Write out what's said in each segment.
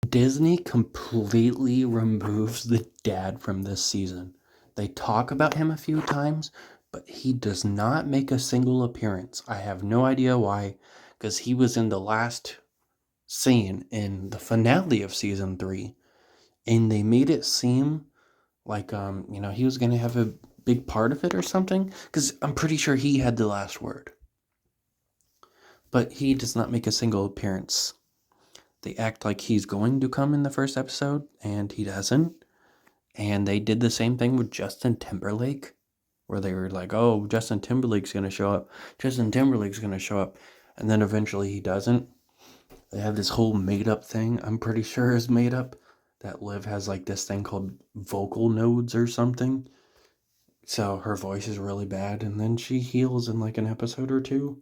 Disney completely removes the dad from this season. They talk about him a few times, but he does not make a single appearance. I have no idea why, because he was in the last scene in the finale of season 3, and they made it seem like he was gonna have a big part of it or something, because I'm pretty sure he had the last word. But he does not make a single appearance. They act like he's going to come in the first episode, and he doesn't. And they did the same thing with Justin Timberlake, where they were like, oh, Justin Timberlake's going to show up. Justin Timberlake's going to show up. And then eventually he doesn't. They have this whole made up thing, I'm pretty sure is made up, that Liv has like this thing called vocal nodes or something. So her voice is really bad, and then she heals in like an episode or two.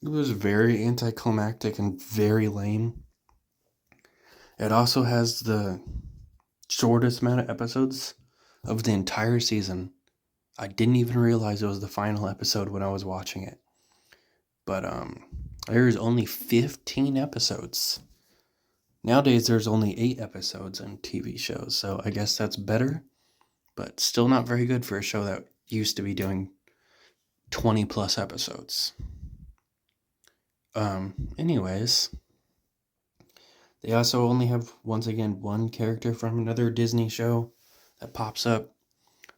It was very anticlimactic and very lame. It also has the shortest amount of episodes of the entire season. I didn't even realize it was the final episode when I was watching it. But there's only 15 episodes. Nowadays there's only 8 episodes in TV shows, so I guess that's better, but still not very good for a show that used to be doing 20 plus episodes. Anyways, they also only have, once again, one character from another Disney show that pops up.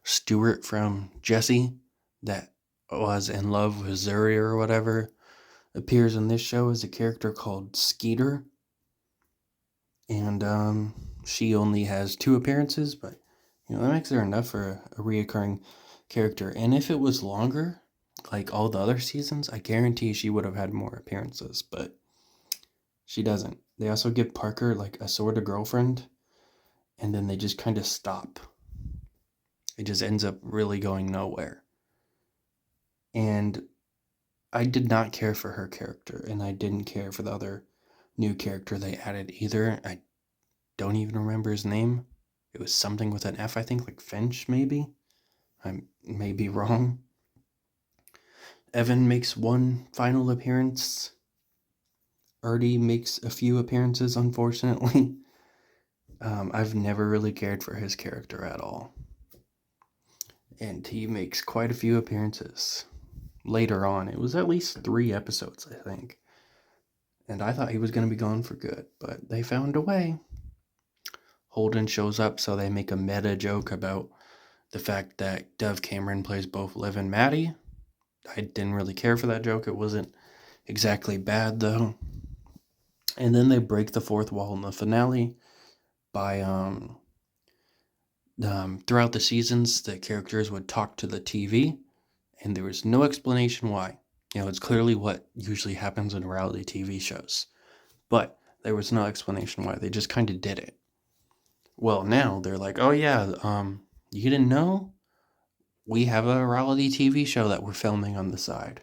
Stuart from Jessie, that was in love with Zuri or whatever, appears in this show as a character called Skeeter. And she only has 2 appearances, but that makes her enough for a reoccurring character. And if it was longer, like all the other seasons, I guarantee she would have had more appearances, but she doesn't. They also give Parker like a sort of girlfriend, and then they just kind of stop. It just ends up really going nowhere. And I did not care for her character, and I didn't care for the other new character they added either. I don't even remember his name. It was something with an F, I think, like Finch, maybe? I may be wrong. Evan makes one final appearance. Artie makes a few appearances, unfortunately. I've never really cared for his character at all. And he makes quite a few appearances later on. It was at least 3 episodes, I think. And I thought he was going to be gone for good, but they found a way. Holden shows up, so they make a meta joke about the fact that Dove Cameron plays both Liv and Maddie. I didn't really care for that joke. It wasn't exactly bad, though. And then they break the fourth wall in the finale by throughout the seasons, the characters would talk to the TV, and there was no explanation why. It's clearly what usually happens in reality TV shows, but there was no explanation why. They just kind of did it. Well, now they're like, oh yeah, you didn't know? We have a reality TV show that we're filming on the side.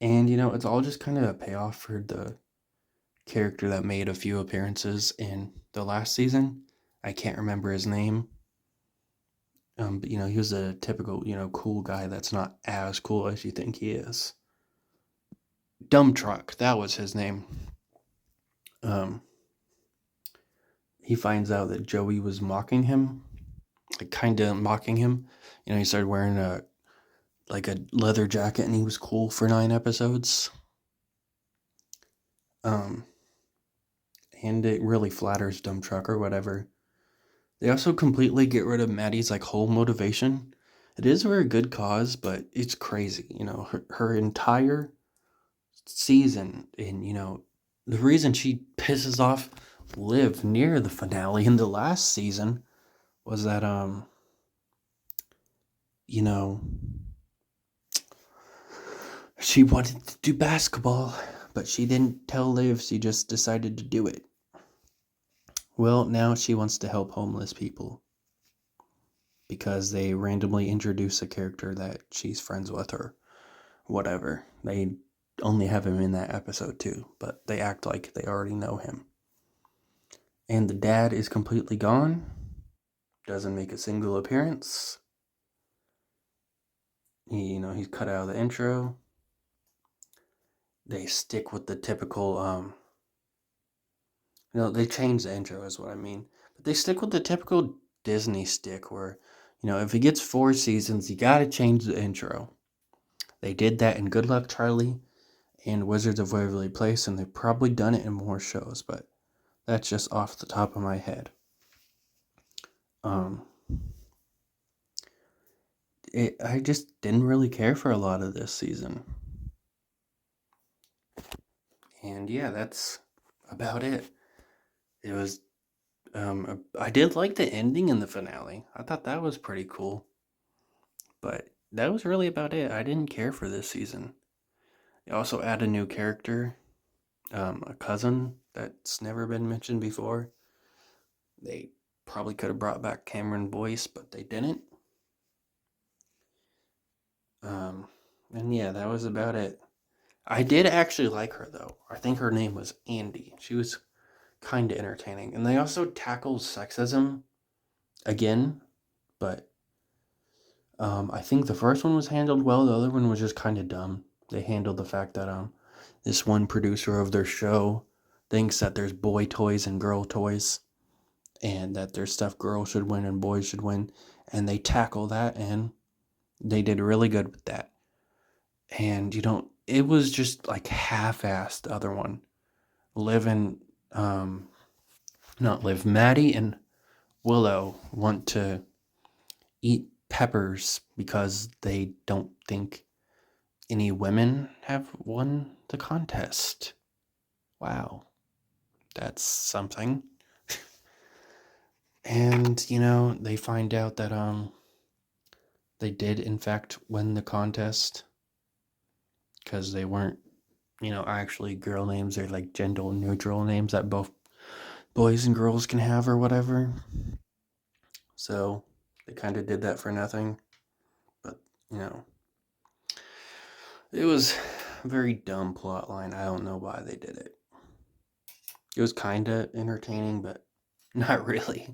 And, it's all just kind of a payoff for the character that made a few appearances in the last season. I can't remember his name. But, he was a typical, cool guy that's not as cool as you think he is. Dumb Truck, that was his name. He finds out that Joey was mocking him, like kind of mocking him. He started wearing a leather jacket, and he was cool for 9 episodes. And it really flatters Dumb Truck or whatever. They also completely get rid of Maddie's whole motivation. It is for a good cause, but it's crazy. Her entire season, and the reason she pisses off Liv near the finale in the last season was that she wanted to do basketball, but she didn't tell Liv. She just decided to do it. Well, now she wants to help homeless people because they randomly introduce a character that she's friends with or whatever. They only have him in that episode too, but they act like they already know him. And the dad is completely gone. Doesn't make a single appearance. He's cut out of the intro. They stick with the typical No, they changed the intro, is what I mean. But they stick with the typical Disney stick where, if it gets 4 seasons, you gotta change the intro. They did that in Good Luck Charlie and Wizards of Waverly Place, and they've probably done it in more shows, but that's just off the top of my head. Um, I just didn't really care for a lot of this season. And yeah, that's about it. It was, I did like the ending in the finale. I thought that was pretty cool. But that was really about it. I didn't care for this season. They also add a new character, a cousin that's never been mentioned before. They probably could have brought back Cameron Boyce, but they didn't. And yeah, that was about it. I did actually like her though. I think her name was Andy. She was kind of entertaining. And they also tackled sexism again, but I think the first one was handled well. The other one was just kind of dumb. They handled the fact that this one producer of their show thinks that there's boy toys and girl toys, and that there's stuff girls should win and boys should win, and they tackle that, and they did really good with that. And it was just like half-assed. The other one, Liv and not Liv, Maddie and Willow want to eat peppers because they don't think any women have won the contest. Wow, that's something. And they find out that they did in fact win the contest because they weren't actually girl names. They're like gender neutral names that both boys and girls can have or whatever. So they kind of did that for nothing. But it was a very dumb plot line. I don't know why they did it. It was kind of entertaining, but not really.